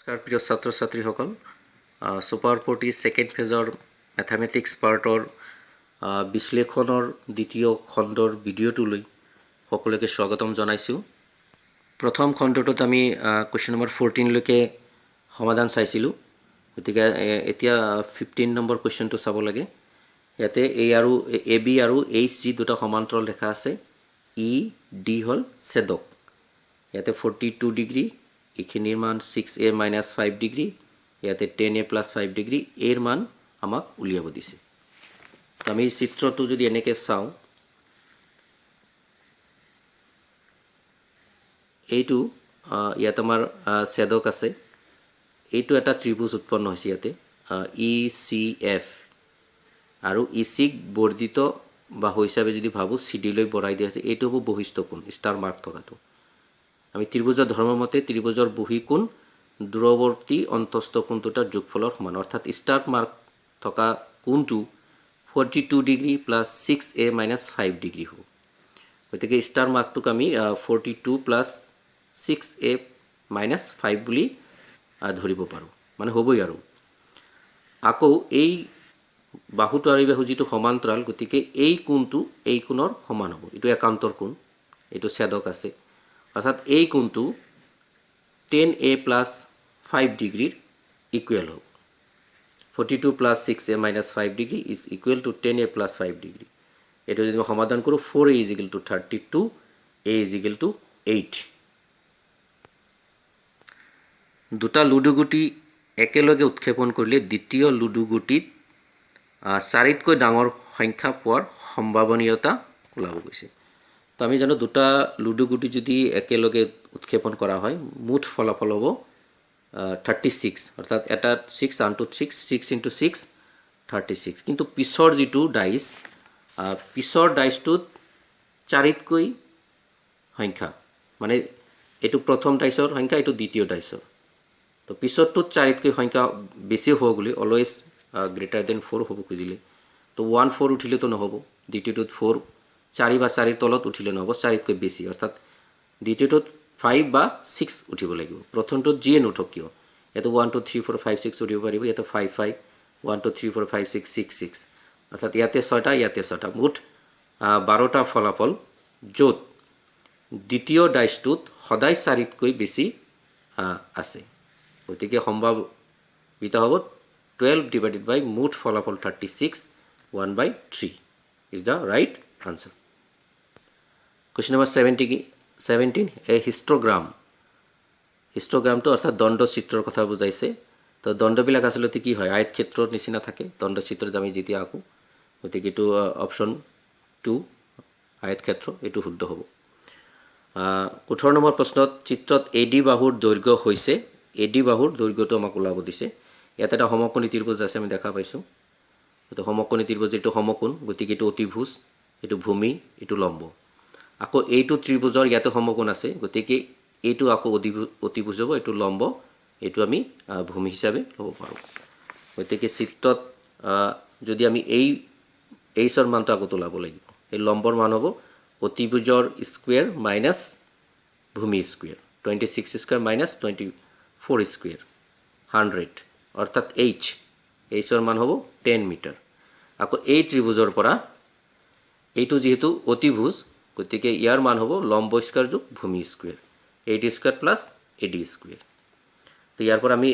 নমস্কাৰ প্ৰিয় ছাত্ৰ ছাত্ৰীসকল সুপাৰ 40 সেকেন্ড ফেজৰ ম্যাথমেটিক্স পাৰ্টৰ বিশ্লেষণৰ দ্বিতীয় খণ্ডৰ ভিডিঅ'টোলৈ সকলোকে স্বাগতম জনাইছোঁ। প্ৰথম খণ্ডটোত আমি কোৱেশ্চন নম্বৰ 14 লৈকে সমাধান চাইছিলোঁ। গতিকে এতিয়া 15 নম্বৰ কোৱেশ্চনটো চাব লাগে। ইয়াতে এ বি আৰু এইচ জি দুটা সমান্তৰাল ৰেখা আছে। ই ডি হল ছেদক। ইয়াতে 42 ডিগ্ৰী, এইখিনিৰ মান 6a minus 5 ডিগ্ৰী, ইয়াতে 10a plus 5 ডিগ্ৰী এৰ মান আমাক উলিয়াব দিছে। আমি চিত্ৰটো যদি এনেকৈ চাওঁ, এইটো ইয়াত আমাৰ ছেদক আছে। এইটো এটা ত্ৰিভুজ উৎপন্ন হৈছে ইয়াতে ই চি এফ, আৰু ই চিক বৰ্ধিত বাহু হিচাপে যদি ভাবোঁ চি ডিলৈ বঢ়াই দিয়া আছে। এইটো হ'ব বহিস্থ কোণ, ষ্টাৰ মাৰ্ক থকাটো। আমি ত্ৰিভুজৰ ধৰ্মমতে ত্ৰিভুজৰ বহিকোণ দূৰৱৰ্তী অন্তস্থ কোণ দুটাৰ যোগফলৰ সমান, অৰ্থাৎ ষ্টাৰ মাৰ্ক থকা কোণটো 42 degree plus 6a minus 5 degree হ'ব। গতিকে ষ্টাৰ মাৰ্কটোক আমি 42 প্লাছ 6a minus 5 বুলি ধৰিব পাৰোঁ, মানে হ'বই। আৰু আকৌ এই বাহুটো আৰু এই বাহু যিটো সমান্তৰাল, গতিকে এই কোণটো এই কোণৰ সমান হ'ব। এইটো একান্তৰ কোণ, এইটো ছেদক আছে, অৰ্থাৎ এই কোণটো 10a plus 5 ডিগ্ৰীৰ ইকুৱেল হ'ব। 42 plus 6a minus 5 degree is equal two 10a plus 5 degree. এইটো যদি মই সমাধান কৰোঁ 4a is equal to 32, a is equal to 8। দুটা লুডু গুটি একেলগে উৎক্ষেপণ কৰিলে দ্বিতীয় লুডু গুটিত 4তকৈ ডাঙৰ সংখ্যা পোৱাৰ সম্ভাৱনীয়তা ওলাব গৈছে। তো আমি জানো দুটা লুডু গুটি যদি একেলগে উৎক্ষেপণ কৰা হয়, মুঠ ফলাফল হ'ব 36, অৰ্থাৎ এটাত 6, আনটোত 6, 6 into 6 36। কিন্তু পিছৰ যিটো ডাইচ, পিছৰ ডাইচটোত 4তকৈ সংখ্যা, মানে এইটো প্ৰথম ডাইচৰ সংখ্যা, এইটো দ্বিতীয় ডাইচৰ। তো পিছৰটোত 4তকৈ সংখ্যা বেছি হ'ব বুলি, অলৱেজ গ্ৰেটাৰ দেন 4 হ'ব খুজিলে। তো 1 4 উঠিলেতো নহ'ব, দ্বিতীয়টোত 4, 4 বা 4ৰ তলত উঠিলে নহ'ব, 4তকৈ বেছি, অৰ্থাৎ দ্বিতীয়টোত 5 বা 6 উঠিব লাগিব। প্ৰথমটোত যিয়ে নুঠক কিয়, ইয়াতে 1 2 3 4 5 6 উঠিব পাৰিব, ইয়াতে 5 5, 1 2 3 4 5 6 6 6, অৰ্থাৎ ইয়াতে 6টা, ইয়াতে 6টা, মুঠ 12টা ফলাফল, য'ত দ্বিতীয় ডাইচটোত সদায় 4তকৈ বেছি আছে। গতিকে সম্ভাৱিত হ'ব 12 ডিভাইডেড বাই মুঠ ফলাফল 36, 1/3 is the right answer. Question number 17, এ হিষ্টগ্ৰাম। হিষ্টগ্ৰামটো অৰ্থাৎ দণ্ডচিত্ৰৰ কথা বুজাইছে। তো দণ্ডবিলাক আচলতে কি হয়, আয়ত ক্ষেত্ৰৰ নিচিনা থাকে দণ্ডচিত্ৰত আমি যেতিয়া আঁকো। গতিকে এইটো অপশ্যন 2 আয়ত ক্ষেত্ৰ, এইটো শুদ্ধ হ'ব। 18 নম্বৰ প্ৰশ্নত চিত্ৰত এ ডি বাহুৰ দৈৰ্ঘ্য হৈছে, এ ডি বাহুৰ দৈৰ্ঘ্যটো আমাক ওলাব দিছে। ইয়াত এটা সমকোণী ত্ৰিভুজ আছে, আমি দেখা পাইছোঁ। এইটো সমকোণী ত্ৰিভুজ, এইটো সমকোণ, গতিকে এইটো অতিভুজ, এইটো ভূমি, এইটো লম্ব। আকৌ এইটো ত্ৰিভুজৰ ইয়াতে সমকোণ আছে, গতিকে এইটো আকৌ অতিভুজ হ'ব, এইটো লম্ব, এইটো আমি ভূমি হিচাপে ল'ব পাৰোঁ। গতিকে চিত্ৰত যদি আমি এইচৰ মানটো আকৌ তোলাব লাগিব। এই লম্বৰ মান হ'ব অতিভুজৰ স্কুৱেৰ মাইনাছ ভূমি স্কুৱেৰ, 26 স্কুৱেৰ মাইনাছ 24 স্কুৱেৰ, 100, অৰ্থাৎ এইচৰ মান হ'ব 10 মিটাৰ। আকৌ এই ত্ৰিভুজৰ পৰা এইটো যিহেতু অতিভুজ, গতিকে ইয়াৰ মান হ'ব লম্ব স্কুৱেৰ যোগ ভূমি square, 8 square plus AD square. তো ইয়াৰ পৰা আমি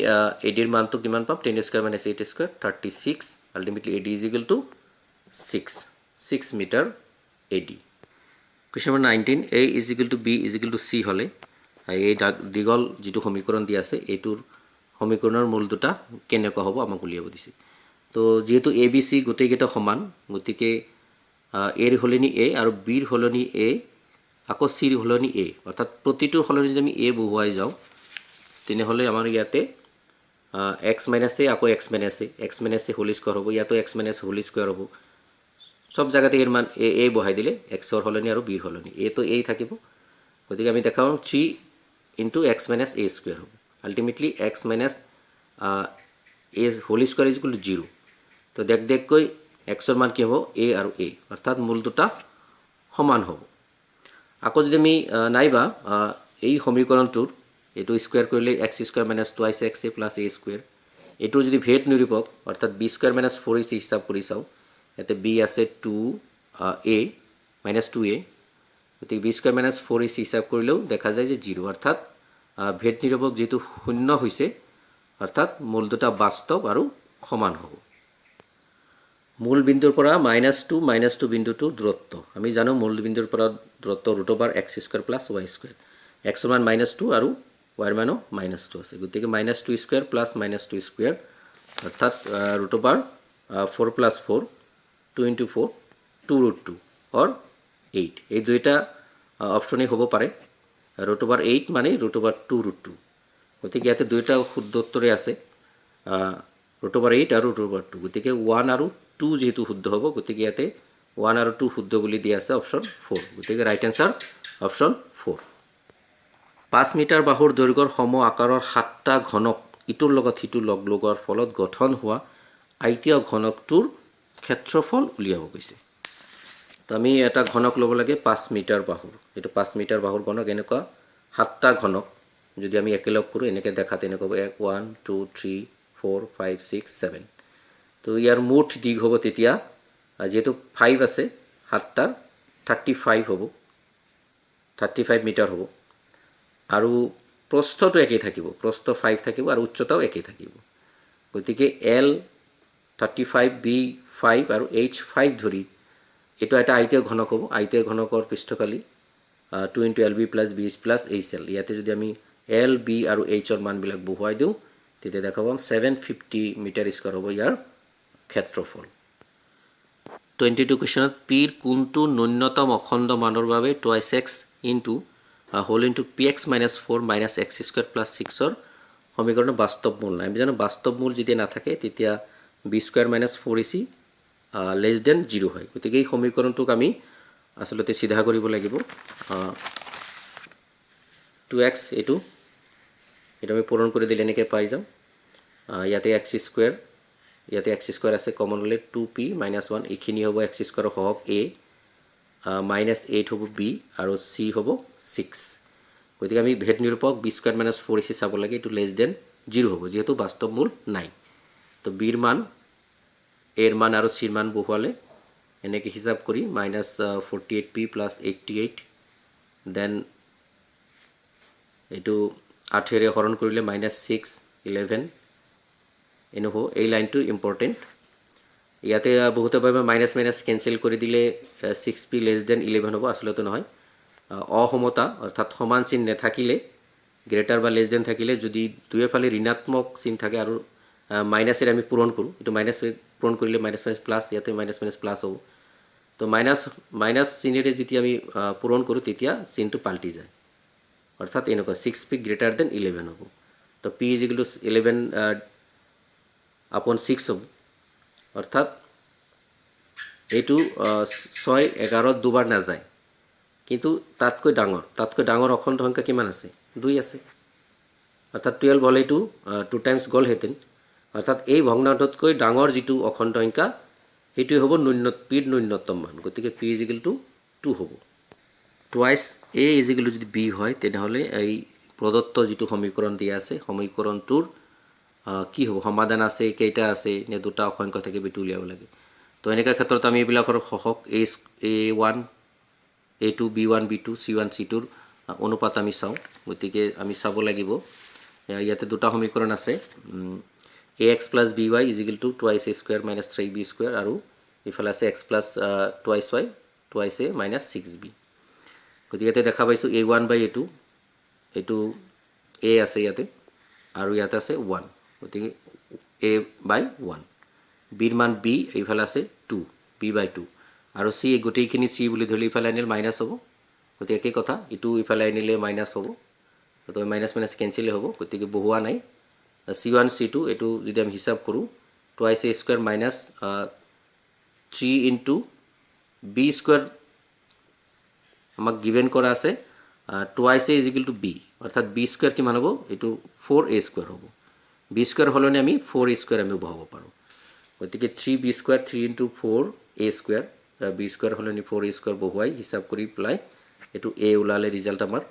ADৰ মানটো কিমান পাম, 10 square minus 8 square, 36, ultimately AD is equal to 6 metre AD। Question number 19, A is equal to B is equal to C হ'লে, এই দীঘল যিটো সমীকৰণ দিয়া আছে, এইটোৰ সমীকৰণৰ মূল দুটা কেনেকুৱা হ'ব আমাক উলিয়াব দিছে। তো যিহেতু ABC গোটেইকেইটা সমান, গতিকে এৰ সলনি এ আৰু বিৰ সলনি এ, আকৌ চিৰ সলনি এ, অৰ্থাৎ প্ৰতিটোৰ সলনি যদি আমি এ বহুৱাই যাওঁ, তেনেহ'লে আমাৰ ইয়াতে এক্স মাইনাছ এ, আকৌ x minus a whole square হ'ব, ইয়াতো এক্স মাইনাছ হোল স্কুৱাৰ হ'ব। সব জেগাতে এৰ মান এ বহাই দিলে, এক্সৰ সলনি আৰু বিৰ সলনি এটো এ থাকিব। গতিকে আমি দেখাম 3 into x minus a square হ'ব। Ultimately x minus a whole square is equal to 0। তো দেখকৈ এক্সৰ মান কি হ'ব, এ আৰু এ, অৰ্থাৎ মূল দুটা সমান হ'ব। আকৌ যদি আমি নাইবা এই সমীকৰণটোৰ এইটো স্কোয়াৰ কৰিলে x square minus 2x plus a square এইটো যদি ভেদ নিৰূপক অৰ্থাৎ b স্কোয়াৰ মাইনাছ 4ac হিচাপ কৰি চাওঁ ইয়াতে b আছে 2a মাইনাছ 2a গতিকে b স্কোয়াৰ মাইনাছ 4ac হিচাপ কৰিলেও দেখা যায় যে 0 অৰ্থাৎ ভেদ নিৰূপক যেটো শূন্য হৈছে অৰ্থাৎ মূল দুটা বাস্তৱ আৰু সমান হ'ব মূল বিন্দুৰ পৰা -2 বিন্দুটোৰ দূৰত্ব আমি জানো মূল বিন্দুৰ পৰা দূৰত্ব √x² + y² x ৰ মান -2 আৰু y ৰ মানো -2 আছে গতিকে -2² + -2² অৰ্থাৎ √4 + 4 2 * 4 2√2 or 8 এই দুইটা অপচনে হ'ব পাৰে √8 মানে √2√2 গতিকে ইয়াতে দুইটা শুদ্ধ উত্তৰে আছে √8 আৰু √2 গতিকে 1 আৰু 2 যেহেতু শুদ্ধ হ'ব গতিকে ইয়াতে 1 আৰু 2 শুদ্ধ বুলি দিয়া আছে অপচন 4 গতিকে ৰাইট আনসাৰ অপচন 4 5 মিটাৰ বাহুৰ দৈৰ্ঘ্যৰ সম আকাৰৰ 7টা ঘনক ইটোৰ লগত সিটো লগ লগোৱাৰ ফলত গঠন হোৱা আয়তীয় ঘনকটোৰ ক্ষেত্ৰফল উলিয়াব কৈছে তো আমি এটা ঘনক ল'ব লাগে 5 মিটাৰ বাহুৰ এটো 5 মিটাৰ বাহুৰ ঘনক এনেকুৱা 7টা ঘনক যদি আমি একেলগ কৰো এনেকৈ দেখাতে এনেকৈ 1 2 3 4 5 6 7 তো ইয়াৰ মুঠ দিগ হ'ব তেতিয়া যেহেতু 5 আছে 7টাৰ 35 হ'ব 35 মিটাৰ হ'ব আৰু প্ৰস্থটো একেই থাকিব প্ৰস্থ 5 থাকিব আৰু উচ্চতাও একেই থাকিব গতিকে L 35 B 5 আৰু H 5 ধৰি এটো এটা আয়তীয় ঘনক হ'ব আয়তীয় ঘনকৰ পৃষ্ঠকালি 2 * LB + BH + HL ইয়াতে যদি আমি L B আৰু H ৰ মানবিলাক বহুৱাই দিওঁ তেতিয়া দেখা পাম 750 মিটাৰ স্কয়াৰ হ'ব ইয়াৰ ক্ষেত্ৰফল 22 কোৱেশ্চনত p ৰ কোনটো ন্যূনতম অখণ্ড মানৰ বাবে 2x whole into px - 4 - x² + 6 ৰ সমীকৰণৰ বাস্তৱ মূল নাই আমি জানো বাস্তৱ মূল যদি না থাকে তেতিয়া b² - 4ac less than 0 হয় গতিকে এই সমীকৰণটোক আমি আসলতে সিধা কৰিব লাগিব 2x এটো আমি পূৰণ কৰি দিলে এনেকৈ পাই যাম ইয়াতে x² ইয়াতে x² আছে কমন হলে 2p - 1 এইখিনি হ'ব x² সহগ a -8 হ'ব b আৰু c হ'ব 6 গতিকে আমি ভেদ নিৰূপক b² - 4ac চাব লাগে এটো লেস দেন 0 হ'ব যেহেতু বাস্তৱ মূল নাই তো b ৰ মান a ৰ মান আৰু c ৰ মান বহুৱালে এনেকৈ হিসাব কৰি -48p + 88 দেন এটো 8 ৰে হৰণ কৰিলে -6 11 এনো হ'ব এই লাইনটো ইম্পৰ্টেন্ট ইয়াতে বহুত ভাবে মাইনাস মাইনাস ক্যান্সেল কৰি দিলে 6p less than 11 হ'ব আসলতে নহয় অসমতা অৰ্থাৎ সমান চিন নাথাকিলে গ্ৰেটাৰ বা লেস দেন থাকিলে যদি দুইফালে ঋণাত্মক চিন থাকে আৰু মাইনাসেৰ আমি পূৰণ কৰো এটো মাইনাস পূৰণ কৰিলে মাইনাস মাইনাস প্লাস ইয়াতে মাইনাস মাইনাস প্লাস হ'ব তো মাইনাস মাইনাস চিনেৰে যেতিয়া আমি পূৰণ কৰো তেতিয়া চিনটো পাল্টি যায় অৰ্থাৎ এনেকুৱা 6p greater than 11 হ'ব তো p = 11 upon 6 হ'ব অৰ্থাৎ এটো 6 11 দুবাৰ না যায় কিন্তু তাতকৈ ডাঙৰ অখণ্ড সংখ্যা কিমান আছে 2 আছে অৰ্থাৎ 12 হলে এটো 2 টাইমস গল হেতেন অৰ্থাৎ এই ভগ্নাংশতকৈ ডাঙৰ যেটো অখণ্ড সংখ্যা হেতু হ'ব ন্যূনতম মান গতিকে p = 2 হ'ব twice a = যদি b হয় তেনেহলে এই প্ৰদত্ত যেটো সমীকৰণ দিয়া আছে সমীকৰণটোৰ কি হ'ব সমাধান আছে কেইটা আছে নে দুটা অসংখ্য থাকে বিটো উলিয়াব লাগে তো এনেকা ক্ষেত্ৰত আমি এবিলাকৰ সহগ a1 a2 b1 b2 c1 c2 ৰ অনুপাত আমি চাও গতিকে আমি চাব লাগিব ইয়াতে দুটা সমীকৰণ আছে ax + by = 2a² - 3b² আৰু ইফালে আছে x + 2y 2a - 6b গতিকে ইয়াতে দেখা পাইছো a1/a2 এটো a আছে ইয়াতে আৰু ইয়াতে আছে 1 গতিকে a/1 b ৰ মান b ইফালে আছে 2 b/2 আৰু c গোটেইখিনি c বুলি ধৰিলে ইফালে আনিলে মাইনাস হ'ব গতিকে একে কথা ইটো ইফালে আনিলে মাইনাস হ'ব তো মাইনাস মাইনাস ক্যান্সেল হ'ব গতিকে বহুৱা নাই c1 c2 এটো যদি আমি হিসাব কৰো 2a² - 3 into b² আমাক গিভেন কৰা আছে 2a = b অৰ্থাৎ b² কিমান হ'ব এটো 4a² হ'ব b² হলনে আমি 4a² আমি বহাব পাৰো গতিকে 3b² 3 into 4a² b² হলনি 4a² বহুৱাই হিসাব কৰি প্লাই এটো a ওলালে ৰিজাল্ট আমাৰ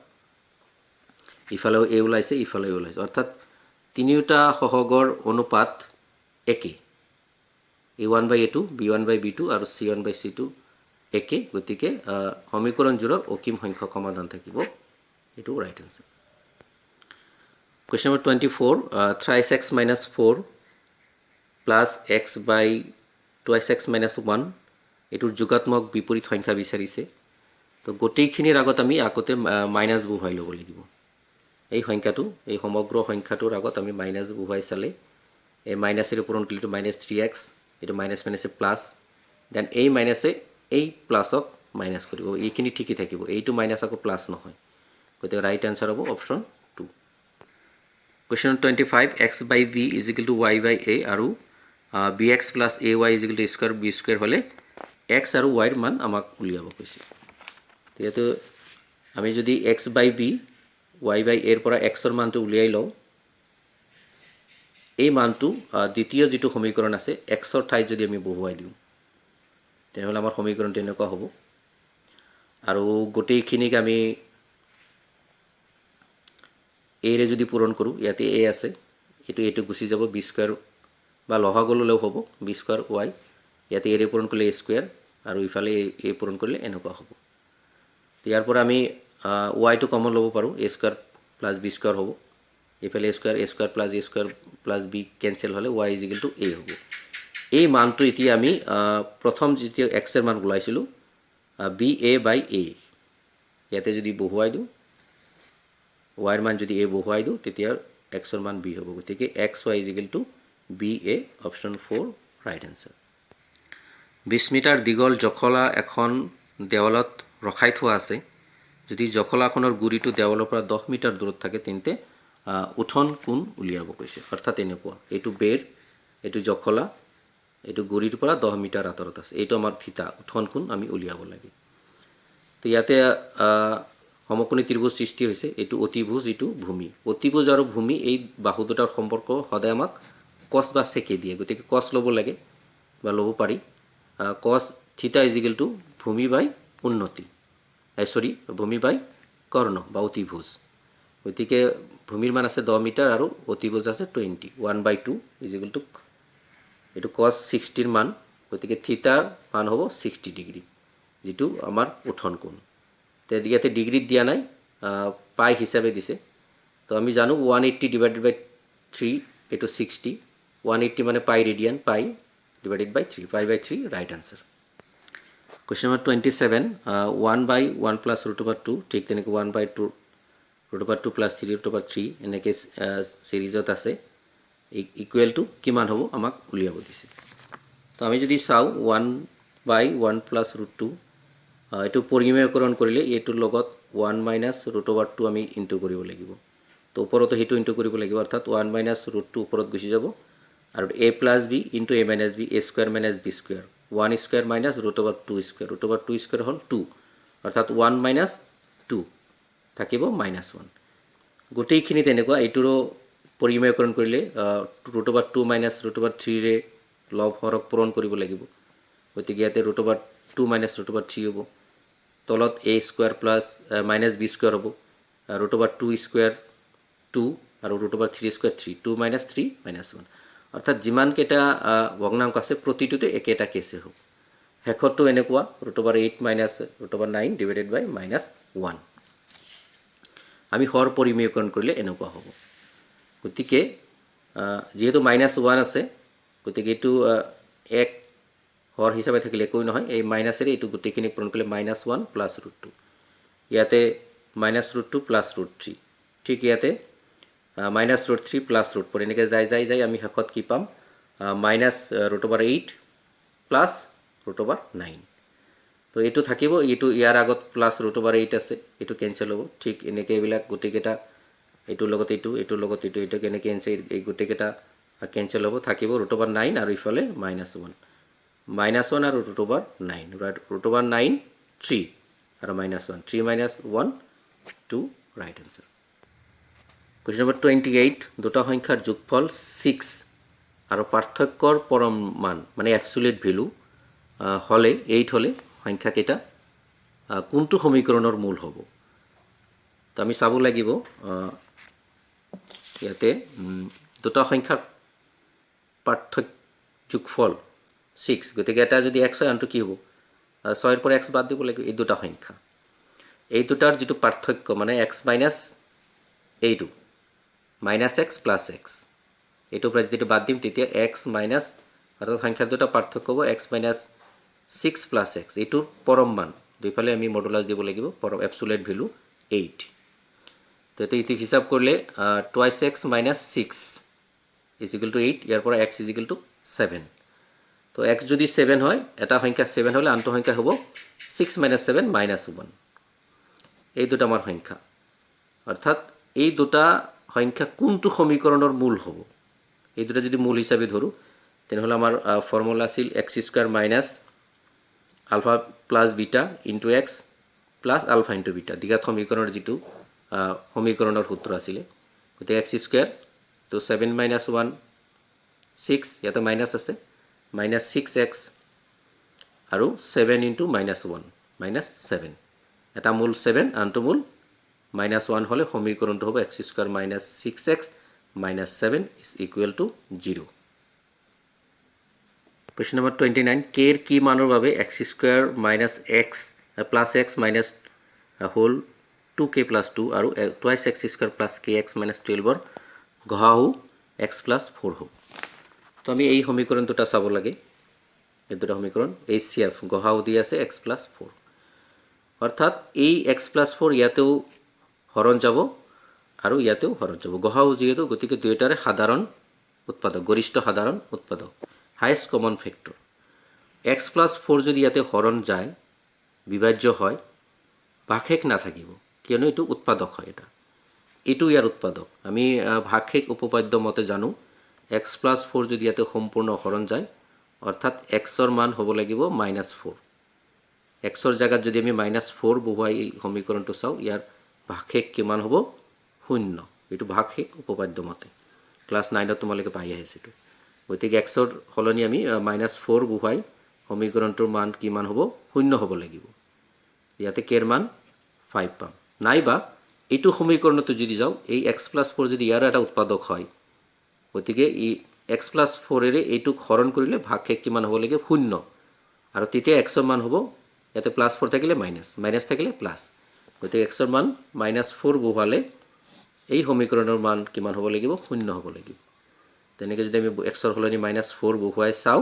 ইফালেও এ ওলাইছে ইফালেও ওলাইছে অৰ্থাৎ তিনিওটা সহগৰ অনুপাত একে a1/a2 b1/b2 আৰু c1/c2 একে গতিকে সমীকৰণজোৰৰ অসীম সংখ্যক সমাধান থাকিব এটো right answer Question number 24 thrice x minus 4 plus x by twice x minus 1 এটোৰ যোগাত্মক বিপৰীত সংখ্যা বিচাৰিছে তো গোটেইখিনিৰ আগত আমি আগতে মাইনাস বহুৱাই ল'ব লাগিব এই সংখ্যাটো এই সমগ্ৰ সংখ্যাটোৰ আগত আমি মাইনাস বহুৱাই চালে এই মাইনাসেৰ ওপৰত লিটো -3x এটো মাইনাস মাইনাসে প্লাস দেন এই মাইনাসে এই প্লাসক মাইনাস কৰিব এইখিনি ঠিকই থাকিব এইটো মাইনাস আকৌ প্লাস নহয় গতিকে ৰাইট আনসাৰ হ'ব option 2 Question 25 x by v is equal to y by a আৰু bx plus ay is equal to a square b square হলে x আৰু y ৰ মান আমাক উলিয়াব কৈছে তেতিয়াতো আমি যদি x by b y by a ৰ পৰা x ৰ মানটো উলিয়াই লওঁ এই মানটো দ্বিতীয় যেটো সমীকৰণ আছে x ৰ ঠাইত যদি আমি বহুৱাই দিওঁ তেনেহলে আমাৰ সমীকৰণটো এনেকুৱা হ'ব আৰু গোটেইখিনিক আমি a ৰে যদি পূৰণ কৰো ইয়াতে a আছে এটো গুছি যাব b স্কয়াৰ বা লহাগললেও হ'ব b স্কয়াৰ y ইয়াতে a ৰে পূৰণ কৰিলে a স্কয়াৰ আৰু ইফালে a পূৰণ কৰিলে এনেকুৱা হ'ব ইয়াৰ পৰা আমি y টো কমন ল'ব পাৰো a square plus b square হ'ব ইফালে a square plus b cancel হলে y a হ'ব এই মানটো এতিয়া আমি প্ৰথম যেতিয়া x এৰ মান ওলাইছিলো ba/a ইয়াতে যদি বহুৱাই দিওঁ y এৰ মান যদি a বহুৱাই দিওঁ তেতিয়া x এর মান b হ'ব গতিকে xy ba option 4 right answer 20 metre দীঘল জখলা এখন দেৱালত ৰখাই থোৱা আছে যদি জখলাখনৰ গুৰিটো দেৱালৰ পৰা 10 মিটাৰ দূৰত থাকে তেন্তে উঠন কোণ উলিয়াব কৈছে অৰ্থাৎ এনেকুৱা এটো বেৰ এটো জখলা এটো গুৰিৰ পৰা 10 মিটাৰ আঁতৰত আছে এটো আমাৰ থিতা উঠন কোণ আমি উলিয়াব লাগে তো ইয়াতে সমকোণী ত্ৰিভুজ সৃষ্টি হৈছে এটো অতিভুজ এটো ভূমি অতিভুজ আৰু ভূমি এই বাহু দুটাৰ সম্পৰ্ক সদায় আমাক cos বা sec দিয়ে গতিকে cos ল'ব লাগে বা ল'ব পাৰি cos থিতা ভূমি বাই উন্নতি ভূমি বাই কৰ্ণ বা অতিভুজ গতিকে ভূমিৰ মান আছে 10 মিটাৰ আৰু অতিভুজ আছে 20 1/2 এটো cos 60 ৰ মান গতিকে থিতাৰ মান হ'ব 60 ডিগ্ৰী যেটো আমাৰ উঠন কোণ তে ইয়াতে ডিগ্ৰী দিয়া নাই পাই হিচাপে দিছে তো আমি জানো 180 ডিভাইডেড বাই 3 এটো 60 180 মানে পাই রেডিয়ান পাই divided by 3 pi by 3 right answer question number 27 1 by 1 plus root over 2 ঠিক তেনেকৈ 1 by 2 root over 2 plus 3 root over 3 এনেকৈ সিরিজত আছে ইকুয়াল টু কিমান হ'ব আমাক উলিয়াব দিছে তো আমি যদি চাও 1 by 1 plus root 2 এটো পৰিমেয়কৰণ কৰিলে এটোৰ লগত 1 minus root over 2 আমি ইনটু কৰিব লাগিব তো ওপৰত হেতু ইনটু কৰিব লাগিব অৰ্থাৎ 1 minus root 2 ওপৰত গুছি যাব আৰু a plus b into a minus b a square minus b square 1 square minus root over 2 square হল 2 অৰ্থাৎ 1 minus 2 থাকিব minus 1 গোটেইখিনি তেনেকুৱা এটোৰো পৰিমেয়কৰণ কৰিলে root over 2 minus root over 3 ৰে লব হৰক পূৰণ কৰিব লাগিব গতিকে ইয়াতে root over 2 minus root over 3 হ'ব তলত a square plus minus b square হ'ব root over 2 square 2 আৰু root over 3 square 3 2 minus 3 minus 1 অর্থাৎ জিমান কেটা ভগ্নাংক আছে প্রতিটোতে একেটা কেসে হোক হেকটো এনেকুৱা root over 8 minus root over 9 divided by minus 1 আমি হর পরিমেয়করণ কৰিলে এনেকুৱা হ'ব গতিকে যেহেতু minus 1 আছে গতিকে এটো এক হর হিসাবে থাকিলে একই নহয় এই মাইনাসের এটো গোটেইখিনি পূৰণ কৰিলে minus 1 plus root 2 ইয়াতে minus root 2 plus root 3 ঠিক ইয়াতে minus root 3 plus root 4 এনেকৈ যাই আমি হেকত কি পাম minus root over 8 plus root over 9 তো এটো থাকিব এটো ইয়াৰ আগত plus root over 8 আছে এটো ক্যান্সেল হ'ব ঠিক এনেকৈ এবিলাক গোটেইকেটা এটোৰ লগত এটো কেনে ক্যান্সেল এই গোটেইকেটা ক্যান্সেল হ'ব থাকিব root over 9 আৰু ইফালে minus 1 আৰু root over 9 right root over 9 3 আৰু minus 1 3 minus 1 2 right answer Question number 28 দুটা সংখ্যাৰ যোগফল 6 আৰু পাৰ্থক্যৰ পৰম মান মানে অ্যাবসলিউট ভ্যালু হলে 8 হলে সংখ্যা কেটা কোনটো সমীকৰণৰ মূল হ'ব তো তো আমি চাব লাগিব ইয়াতে দুটা সংখ্যাৰ পাৰ্থক্য যোগফল 6 গতিকে এটা যদি x হয় আনটো কি হ'ব 6 ৰ পৰা x বাদ দিব লাগিব এই দুটা সংখ্যা এই দুটাৰ যেটো পাৰ্থক্য মানে x মাইনাস এইটো মাইনাস x প্লাস x এইটো পৰা যেটো বাদ দিম তেতিয়া x মাইনাস অৰ্থাৎ সংখ্যাৰ দুটা পাৰ্থক্য হ'ব x মাইনাস 6 প্লাস x এইটোৰ পৰম মান দুইফালে আমি মডুলাস দিব লাগিব পৰম এবসোলিউট ভ্যালু 8 তো এতে হিসাব কৰলে twice x minus 6 is equal to 8 ইয়াৰ পৰা x is equal to 7 তো x যদি 7 হয় এটা সংখ্যা 7 হলে আনটো সংখ্যা হ'ব 6 minus 7 minus 1 এই দুটা আমাৰ সংখ্যা অৰ্থাৎ এই দুটা সংখ্যা কোনটো সমীকৰণৰ মূল হ'ব এই দুটা যদি মূল হিচাপে ধৰো তেনেহলে আমাৰ ফৰ্মুলা আছিল x square minus alpha plus beta into x plus alpha into beta দ্বিঘাত সমীকৰণৰ যেটো সমীকৰণৰ সূত্ৰ আছিল গতে x স্কয়াৰ তো 7 minus 1 6 ইয়াতে মাইনাস আছে minus 6x আৰু 7 into minus 1 minus 7 এটা মূল 7 আনটো মূল minus 1 হলে সমীকৰণটো হ'ব x square minus 6x minus 7 is equal to 0 question number 29 k এর কি মানৰ বাবে x square minus x plus x minus whole 2k plus 2 আৰু twice x square plus kx minus 12 ৰ গহাউ x plus 4 হ'ব তো আমি এই সমীকৰণ দুটা চাব লাগে এই দুটা সমীকৰণ HCF গহাউ দি আছে x plus 4 অৰ্থাৎ এই x plus 4 ইয়াতেও হৰণ যাব আৰু ইয়াতেও হৰণ যাব গহাউ যেহেতু গতিকে দুইটাৰে সাধাৰণ উৎপাদক গৰিষ্ঠ সাধাৰণ উৎপাদক highest common factor x plus 4 যদি ইয়াতে হৰণ যায় বিভাজ্য হয় ভাগশেষ না থাকিব কিয়নো এটো উৎপাদক হয় এটা এটো ইয়াৰ উৎপাদক আমি ভাগশেষ উপপাদ্য মতে জানো x plus 4 যদি ইয়াতে সম্পূৰ্ণ হৰণ যায় অৰ্থাৎ x ৰ মান হ'ব লাগিব -4 x ৰ জায়গাত যদি আমি -4 বহুৱাই এই সমীকৰণটো চাও ইয়াৰ ভাগশেষ কিমান হ'ব 0 এটো ভাগশেষ উপপাদ্য মতে ক্লাস 9 ত তোমালোকে পাই আহিছে তো গতিকে x ৰ হলনি আমি -4 বহুৱাই সমীকৰণটোৰ মান কিমান হ'ব 0 হ'ব লাগিব ইয়াতে k ৰ মান 5 পাম নাইবা এটো সমীকৰণটো যদি যাও এই x plus 4 যদি ইয়াৰ এটা উৎপাদক হয় গতিকে এই x plus 4 এৰে এটো হৰণ কৰিলে ভাগশেষ কিমান হ'ব লাগে 0 আৰু তেতিয়া x ৰ মান হ'ব ইয়াতে +4 থাকিলে মাইনাস থাকিলে প্লাস গতিকে x ৰ মান -4 বহুৱালে এই সমীকৰণৰ মান কিমান হ'ব লাগিব 0 হ'ব লাগিব তেনেকৈ যদি আমি x ৰ হলনি -4 বহুৱাই চাও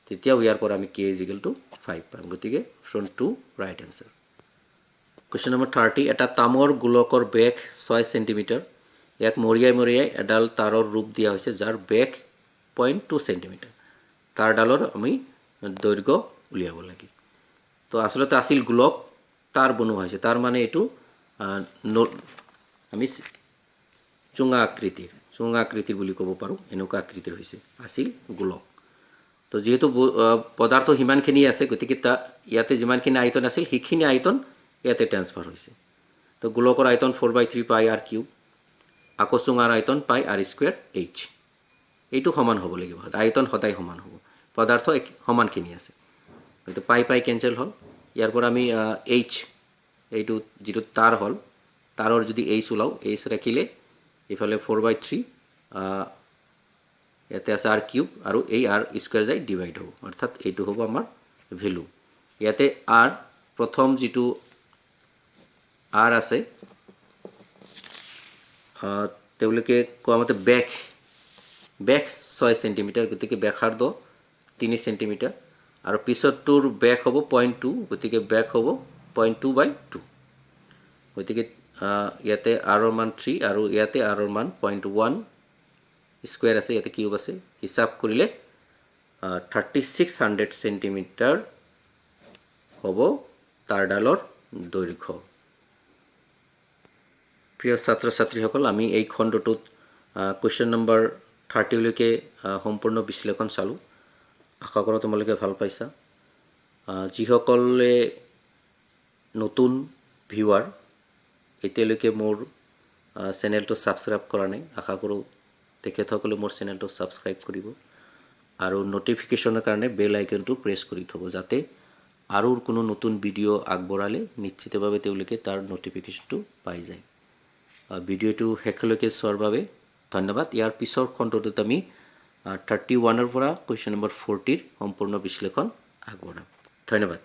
তেতিয়া ইয়াৰ পৰা আমি k = 5 পাম গতিকে option 2 right answer question number 30 এটা তামৰ গোলকৰ বেগ 6 cm ইয়াক মৰিয়াই এডাল তাৰৰ ৰূপ দিয়া হৈছে যাৰ বেগ 0.2 cm তাৰ ডালৰ আমি দৈৰ্ঘ্য উলিয়াব লাগে তো আসলতে আছিল গোলক তাৰ বনোৱা হৈছে তাৰ মানে এটো আমি চুঙা আকৃতিৰ বুলি ক'ব পাৰো এনেকুৱা আকৃতিৰ হৈছে আছিল গোলক তো যেহেতু পদাৰ্থ হিমানখিনি আছে গতিকে তা ইয়াতে যিমানখিনি আয়তন আছিল হিখিনি আয়তন ইয়াতে ট্ৰান্সফাৰ হৈছে তো গোলকৰ আয়তন 4/3 পাই r কিউব আকৌ চুঙাৰ আয়তন পাই r স্কয়াৰ h এইটো সমান হ'ব লাগিব আয়তন সদায় সমান হ'ব পদাৰ্থ সমানখিনি আছে তো পাই কেনসেল হল ইয়াৰ পৰা আমি h এইটো যেটো তাৰ হল তাৰৰ যদি h উলাও h ৰাখিলে ইফালে 4/3 ইয়াতে আছে r কিউব আৰু এই r স্কয়াৰ যাই ডিভাইড হ'ব অৰ্থাৎ এইটো হ'ব আমাৰ ভ্যালু ইয়াতে r প্ৰথম যেটো r আছে তেওলকে কোৱামতে বেক 6 cm গতিকে ব্যাসাৰ্ধ 3 cm আৰু পিছৰটোৰ বেক হ'ব 0.2 গতিকে বেক হ'ব 0.2/2 গতিকে ইয়াতে r ৰ মান 3 আৰু ইয়াতে r ৰ মান 0.1 স্কয়াৰ আছে ইয়াতে কিউব আছে হিসাব কৰিলে 3600 cm হ'ব তাৰ ডালৰ দৈৰ্ঘ্য প্ৰিয় ছাত্ৰ ছাত্ৰীসকল আমি এই খণ্ডটোত কোৱেশ্চন নম্বৰ 30 লৈকে সম্পূৰ্ণ বিশ্লেষণ চালো আশা কৰো তোমালোকে ভাল পাইছা যিসকলে নতুন ভিউৱাৰ এতিয়ালৈকে মোৰ চেনেলটো সাবস্ক্ৰাইব কৰা নাই আশা কৰো তেখেতসকলে মোৰ চেনেলটো সাবস্ক্ৰাইব কৰিব আৰু নোটিফিকেশনৰ কাৰণে বেল আইকনটো প্ৰেছ কৰি থব যাতে আৰু কোনো নতুন ভিডিও আগবঢ়ালে নিশ্চিতভাৱে তেওঁলোকে তাৰ নোটিফিকেশনটো পাই যায় ভিডিঅ'টো শেষলৈকে চোৱাৰ বাবে ধন্যবাদ। ইয়াৰ পিছৰ খণ্ডটোত আমি 31 পৰা কুৱেশ্যন নম্বৰ 40 সম্পূৰ্ণ বিশ্লেষণ আগবঢ়াম। ধন্যবাদ।